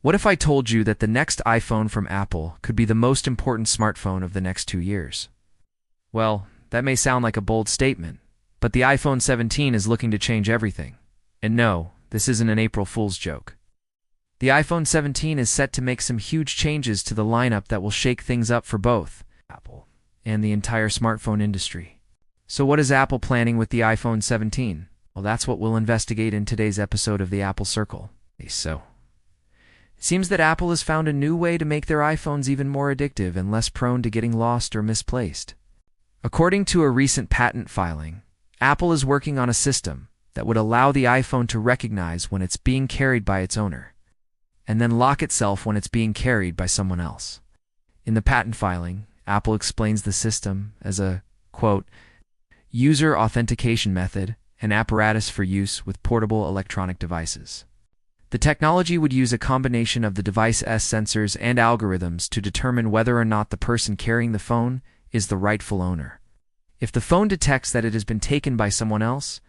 What if I told you that the next iPhone from Apple could be the most important smartphone of the next 2 years? Well, that may sound like a bold statement, but the iPhone 17 is looking to change everything. And no, this isn't an April Fool's joke. The iPhone 17 is set to make some huge changes to the lineup that will shake things up for both Apple and the entire smartphone industry. So what is Apple planning with the iPhone 17? Well, that's what we'll investigate in today's episode of the Apple Circle. It seems that Apple has found a new way to make their iPhones even more addictive and less prone to getting lost or misplaced. According to a recent patent filing, Apple is working on a system that would allow the iPhone to recognize when it's being carried by its owner, and then lock itself when it's being carried by someone else. In the patent filing, Apple explains the system as a, quote, user authentication method and apparatus for use with portable electronic devices. The technology would use a combination of the device's sensors and algorithms to determine whether or not the person carrying the phone is the rightful owner. If the phone detects that it has been taken by someone else,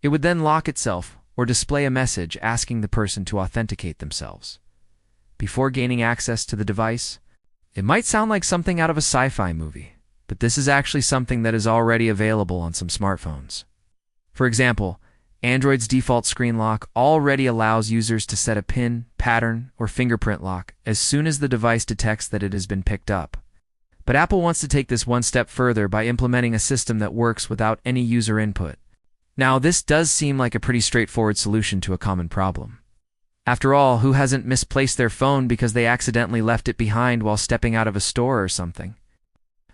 it would then lock itself or display a message asking the person to authenticate themselves before gaining access to the device. It might sound like something out of a sci-fi movie, but this is actually something that is already available on some smartphones. For example, Android's default screen lock already allows users to set a PIN, pattern, or fingerprint lock as soon as the device detects that it has been picked up. But Apple wants to take this one step further by implementing a system that works without any user input. Now, this does seem like a pretty straightforward solution to a common problem. After all, who hasn't misplaced their phone because they accidentally left it behind while stepping out of a store or something?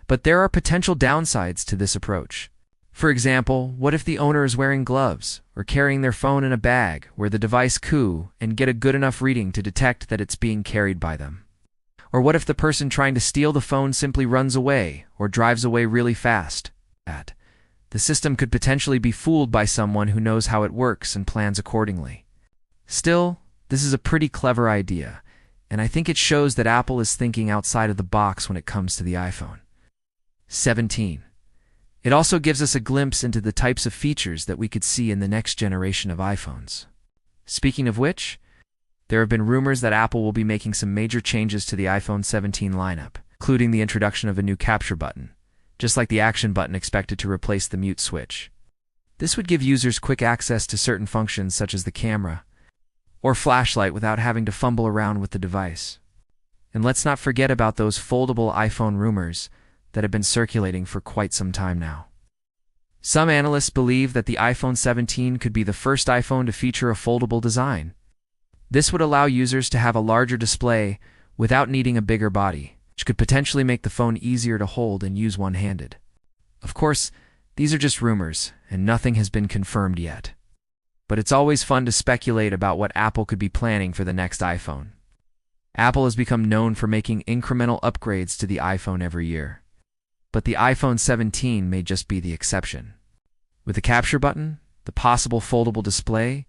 But there are potential downsides to this approach. For example, what if the owner is wearing gloves or carrying their phone in a bag where the device could and get a good enough reading to detect that it's being carried by them? Or what if the person trying to steal the phone simply runs away or drives away really fast? The system could potentially be fooled by someone who knows how it works and plans accordingly. Still, this is a pretty clever idea, and I think it shows that Apple is thinking outside of the box when it comes to the iPhone 17. It also gives us a glimpse into the types of features that we could see in the next generation of iPhones. Speaking of which, there have been rumors that Apple will be making some major changes to the iPhone 17 lineup, including the introduction of a new capture button, just like the action button expected to replace the mute switch. This would give users quick access to certain functions such as the camera or flashlight without having to fumble around with the device. And let's not forget about those foldable iPhone rumors that have been circulating for quite some time now. Some analysts believe that the iPhone 17 could be the first iPhone to feature a foldable design. This would allow users to have a larger display without needing a bigger body, which could potentially make the phone easier to hold and use one-handed. Of course, these are just rumors, and nothing has been confirmed yet. But it's always fun to speculate about what Apple could be planning for the next iPhone. Apple has become known for making incremental upgrades to the iPhone every year. But the iPhone 17 may just be the exception. With the capture button, the possible foldable display,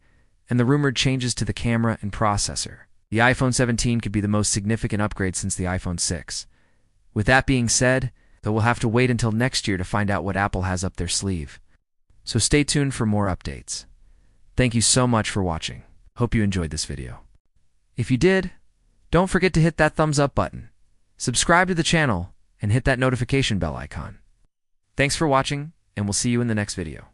and the rumored changes to the camera and processor, the iPhone 17 could be the most significant upgrade since the iPhone 6. With that being said, though, we'll have to wait until next year to find out what Apple has up their sleeve. So stay tuned for more updates. Thank you so much for watching. Hope you enjoyed this video. If you did, don't forget to hit that thumbs up button, subscribe to the channel, and hit that notification bell icon. Thanks for watching, and we'll see you in the next video.